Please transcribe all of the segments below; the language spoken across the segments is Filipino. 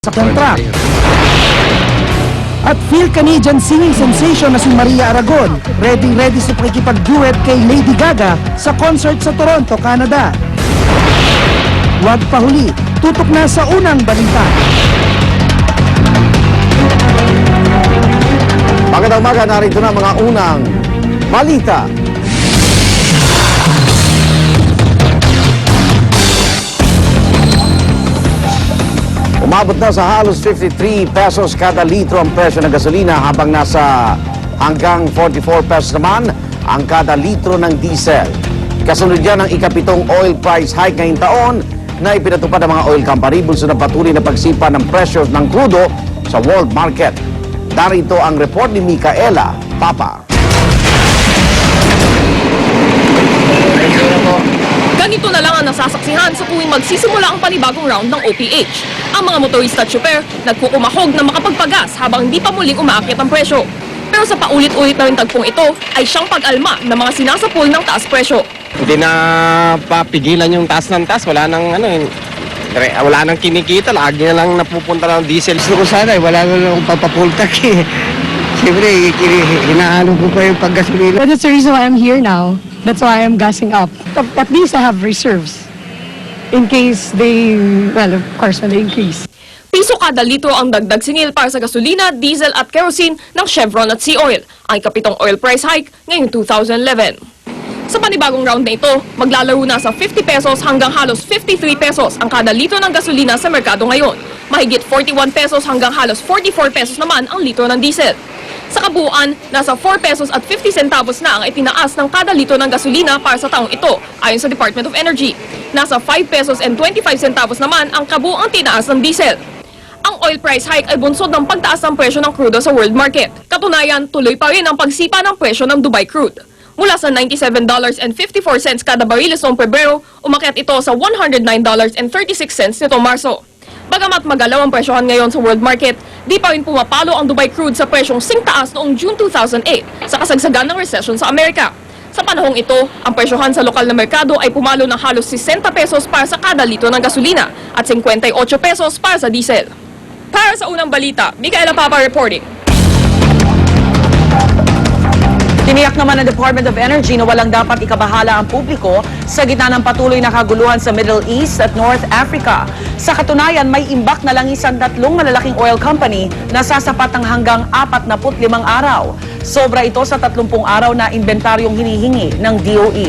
sa contract. At Phil Canadian singing sensation na si Maria Aragon, ready sa pakikipag-duet kay Lady Gaga sa concert sa Toronto, Canada. Huwag pahuli, tutok na sa unang balita. Magandang umaga, narito na mga unang balita. Umabot na sa halos 53 pesos kada litro ang presyo ng gasolina habang nasa hanggang 44 pesos naman ang kada litro ng diesel. Kasunod yan ang ikapitong oil price hike ngayong taon na ipinatupad ng mga oil company bulso ng patuloy na pagsipa ng presyo ng krudo sa world market. Darito ang report ni Micaela Papa. Ganito na lang ang nasasaksihan sa tuwing magsisimula ang panibagong round ng OPH. Ang mga motorista at syuper nagkukumahog na makapagpagas habang hindi pa muling umaakit ang presyo. Pero sa paulit-ulit na rin tagpong ito ay siyang pag-alma ng mga sinasapul ng taas presyo. Hindi na papigilan yung taas ng taas. Wala nang wala nang kinikita. Lagi na lang napupunta ng diesel. Gusto ko sana wala na lang akong papapultak eh. Siyempre, hinaano ko pa yung paggasolina. That's the reason why I'm here now. That's why I'm gassing up. At least I have reserves in case they, well, of course, when they increase. Piso kada litro ang dagdag singil para sa gasolina, diesel at kerosene ng Chevron at Sea Oil. Ang ikapitong oil price hike ngayong 2011. Sa panibagong round na ito, maglalaro na sa 50 pesos hanggang halos 53 pesos ang kada litro ng gasolina sa merkado ngayon. Mahigit 41 pesos hanggang halos 44 pesos naman ang litro ng diesel. Sa kabuuan, nasa 4 pesos at 50 centavos na ang itinaas ng kada litro ng gasolina para sa taong ito, ayon sa Department of Energy. Nasa 5 pesos and 25 centavos naman ang kabuuang tinaas ng diesel. Ang oil price hike ay bunsod ng pagtaas ng presyo ng crudo sa world market. Katunayan, tuloy pa rin ang pagsipa ng presyo ng Dubai crude. Mula sa $97.54 kada bariles noong Pebrero, umakyat ito sa $109.36 nitong Marso. Bagamat magalaw ang presyohan ngayon sa world market, di pa rin pumapalo ang Dubai crude sa presyong singtaas noong June 2008 sa kasagsagan ng recession sa Amerika. Sa panahong ito, ang presyohan sa lokal na merkado ay pumalo ng halos 60 pesos para sa kada litro ng gasolina at 58 pesos para sa diesel. Para sa unang balita, Micaela Papa reporting. Tiniyak naman ng Department of Energy na walang dapat ikabahala ang publiko sa gitna ng patuloy na kaguluhan sa Middle East at North Africa. Sa katunayan, may imbak na langisan 3 malalaking oil company na sasapat ng hanggang 45 araw. Sobra ito sa 30 araw na inventaryong hinihingi ng DOE.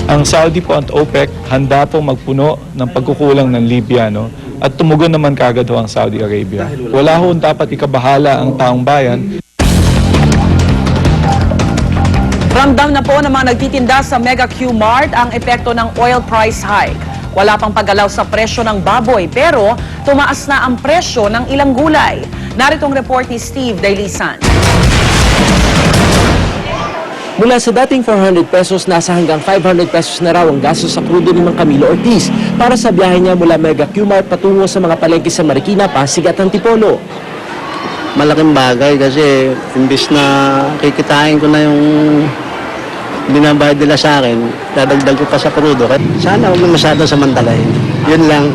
Ang Saudi po at OPEC handa pong magpuno ng pagkukulang ng Libya, at tumugon naman kagad ang Saudi Arabia. Wala ho dapat ikabahala ang taong bayan. Ramdam na po ng mga nagtitinda sa Mega Q Mart ang epekto ng oil price hike. Wala pang paggalaw sa presyo ng baboy pero tumaas na ang presyo ng ilang gulay. Narito ang report ni Steve Dailisan. Mula sa dating 400 pesos, nasa hanggang 500 pesos na raw ang gastos sa krudo ni Mang Camilo Ortiz para sa biyahe niya mula Mega Q-Mart patungo sa mga palengke sa Marikina, Pasig at Antipolo. Malaking bagay kasi imbis na kikitain ko na yung binabayad nila sa akin, dadagdag ko pa sa krudo. Sana huwag na masyadong samantalahin. Yun lang.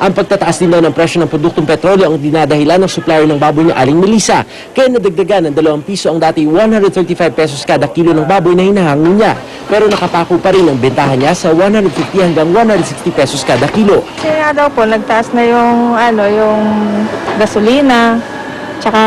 Ang pagtataas din daw ng presyo ng produktong petrolyo ang dinadahilan ng supplier ng baboy ni Aling Melissa. Kaya nadagdagan ng 2 piso ang dati 135 pesos kada kilo ng baboy na hinahangin niya. Pero nakapako pa rin ang bentahan niya sa 150 hanggang 160 pesos kada kilo. Kaya daw po, nagtaas na yung gasolina, tsaka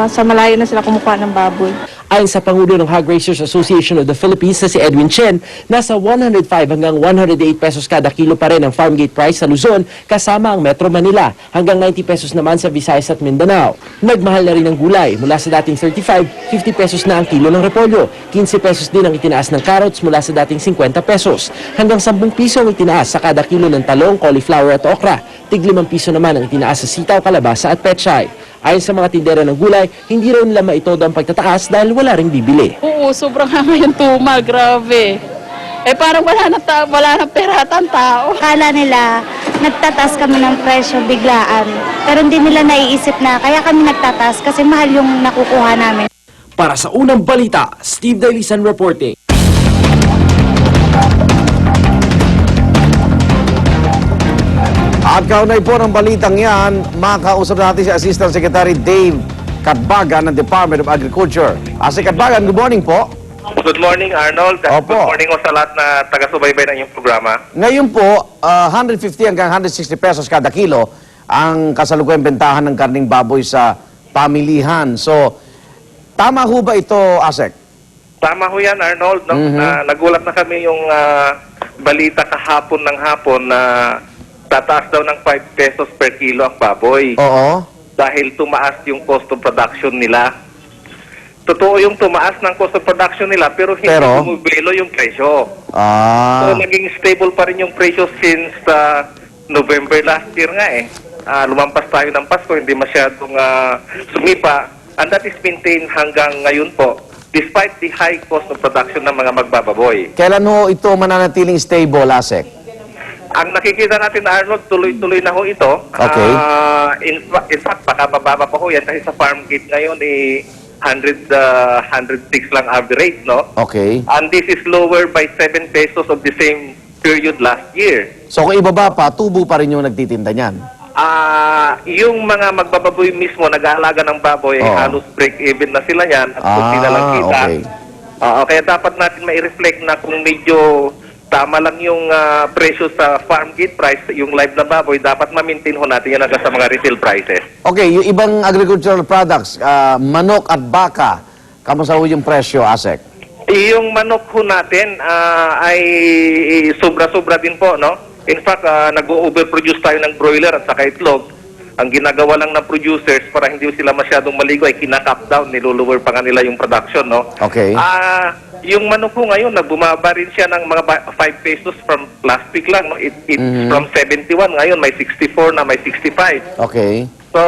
sa malayo na sila kumukuha ng baboy. Ayon sa Pangulo ng Hog Raisers Association of the Philippines na si Edwin Chen, nasa 105 hanggang 108 pesos kada kilo pa rin ang farm gate price sa Luzon kasama ang Metro Manila, hanggang 90 pesos naman sa Visayas at Mindanao. Nagmahal na rin ang gulay, mula sa dating 35, 50 pesos na ang kilo ng repolyo, 15 pesos din ang itinaas ng carrots mula sa dating 50 pesos, hanggang 10 piso ang itinaas sa kada kilo ng talong, cauliflower at okra, tig 5 piso naman ang itinaas sa sitaw, kalabasa at pechay. Ayon sa mga tindera ng gulay, hindi raw nila maitodo ang pagtataas dahil wala ring bibili. Oo, sobrang hanga yung tumal, grabe. Parang wala na peratan tao. Akala nila, nagtataas kami ng presyo biglaan. Pero hindi nila naiisip na kaya kami nagtataas kasi mahal yung nakukuha namin. Para sa unang balita, Steve Dailisan reporting. At kaunay po ng balitang yan, makausap natin si Assistant Secretary Dave Catbagan ng Department of Agriculture. Si Catbagan, good morning po. Good morning, Arnold. Opo. Good morning o sa lahat na taga-subaybay ng iyong programa. Ngayon po, 150 hanggang 160 pesos kada kilo ang kasalukuyang bentahan ng karning baboy sa pamilihan. So, tama ho ba ito, Asek? Tama ho yan, Arnold. No? Nagulat na kami yung balita kahapon ng hapon na tataas daw ng 5 pesos per kilo ang baboy. Oo. Dahil tumaas yung cost of production nila. Totoo yung tumaas ng cost of production nila pero hindi bumibelo yung presyo. So, naging stable pa rin yung presyo since November last year nga eh. Lumampas tayo ng Pasko, hindi masyadong sumipa. And that is maintained hanggang ngayon po, despite the high cost of production ng mga magbababoy. Kailan ho ito mananatiling stable, Asek? Ang nakikita natin, Arnold, tuloy-tuloy na ho ito. Okay. In fact, baka mababa pa ho yan kasi sa farm gate ngayon 106 lang average, no? Okay. And this is lower by 7 pesos of the same period last year. So kung ibaba pa, tubo pa rin yung nagtitinda niyan? Yung mga magbababoy mismo, nag-aalaga ng baboy, halos break-even na sila yan at kunti na lang kita. Okay. Kaya dapat natin mai-reflect na kung medyo tama lang yung presyo sa farm gate price, yung live na baboy, dapat ma-maintain ho natin yan hanggang sa mga retail prices. Okay, yung ibang agricultural products, manok at baka, kamusta ho yung presyo, Asek? Yung manok ho natin ay sobra-sobra din po, no? In fact, nag-overproduce tayo ng broiler at saka itlog. Ang ginagawa lang ng producers para hindi sila masyadong maligo ay kinakap down, nilolower pa nga nila yung production, no? Okay. Yung manok ko ngayon, nagbumaba rin siya ng mga 5 pesos from last week lang, no? It's from 71, ngayon may 64 na, may 65. Okay. So,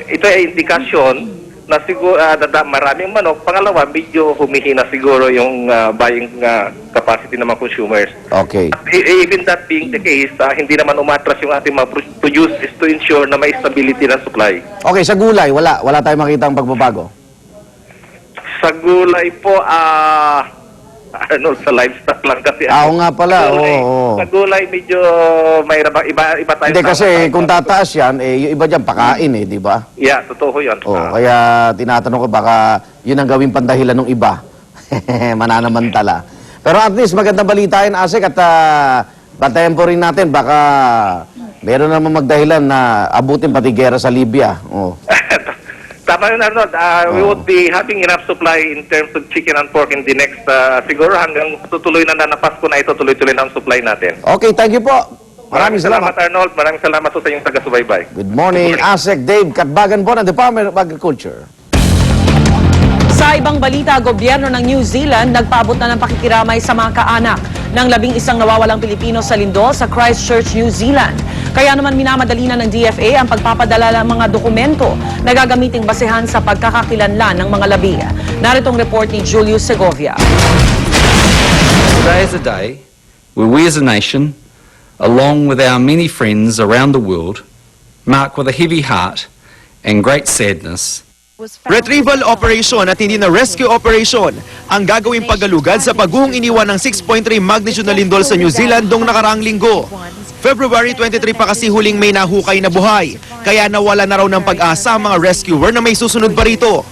ito ay indikasyon na siguro maraming manok. Pangalawa, medyo humihina siguro yung buying capacity ng mga consumers. Okay. Even that being the case, hindi naman umatras yung ating mga producers to ensure na may stability ng supply. Okay, sa gulay, wala tayong makita ang pagbabago? Sa gulay po, sa livestock lang kasi. Oo nga pala, gulay, oo. Sa gulay, medyo may iba tayo. Hindi kasi kung tataas yan, yung iba dyan pakain di ba? Yeah, totoo yun. Kaya tinatanong ko baka yun ang gawing pandahilan ng iba. Mananamantala. Pero at least magandang balita yun, Asek, at bantayan po rin natin, baka meron naman magdahilan na abutin pati gera sa Libya. Tama yun, Arnold. We would be having enough supply in terms of chicken and pork in the next, siguro hanggang tutuloy na Pasko na ito, tuloy-tuloy na ang supply natin. Okay, thank you po. Maraming salamat. Arnold. Maraming salamat po sa inyong taga-subaybay. Good morning, Asek Dave Catbagan po ng Department of Agriculture. Sa ibang balita, gobyerno ng New Zealand nagpaabot na ng pakikiramay sa mga kaanak ng 11 nawawalang Pilipino sa lindol sa Christchurch, New Zealand. Kaya naman minamadali na ng DFA ang pagpapadala ng mga dokumento na gagamiting basehan sa pagkakakilanlan ng mga labi. Naritong report ni Julius Segovia. Today is a day where we as a nation, along with our many friends around the world, mark with a heavy heart and great sadness Retrieval operation at hindi na rescue operation ang gagawing paggalugad sa pagguhong iniwan ng 6.3 magnitude na lindol sa New Zealand noong nakaraang linggo. February 23 pa kasi huling may nahukay na buhay, kaya nawala na raw ng pag-asa ang mga rescuer na may susunod pa rito.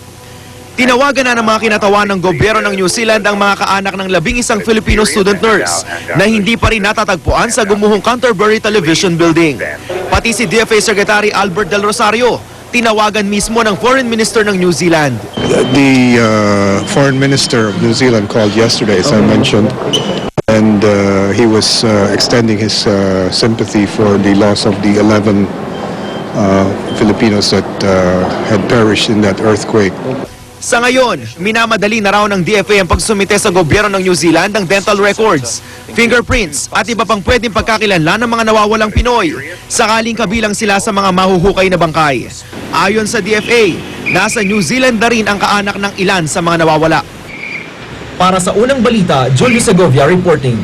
Tinawagan na ng mga kinatawan ng gobyerno ng New Zealand ang mga kaanak ng 11 Filipino student nurse na hindi pa rin natatagpuan sa gumuhong Canterbury Television Building. Pati si DFA Secretary Albert Del Rosario, tinawagan mismo ng Foreign Minister ng New Zealand. The Foreign Minister of New Zealand called yesterday, as I mentioned, and he was extending his sympathy for the loss of the 11 Filipinos that had perished in that earthquake. Sa ngayon, minamadali na raw ng DFA ang pagsumite sa gobyerno ng New Zealand ng dental records, fingerprints at iba pang pwedeng pagkakilanlan ng mga nawawalang Pinoy, sakaling kabilang sila sa mga mahuhukay na bangkay. Ayon sa DFA, nasa New Zealand na rin ang kaanak ng ilan sa mga nawawala. Para sa unang balita, Julius Segovia reporting.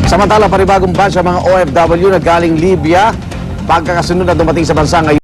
Samantala, panibagong batch sa mga OFW na galing Libya, pagkakasunod na dumating sa bansa ngayon.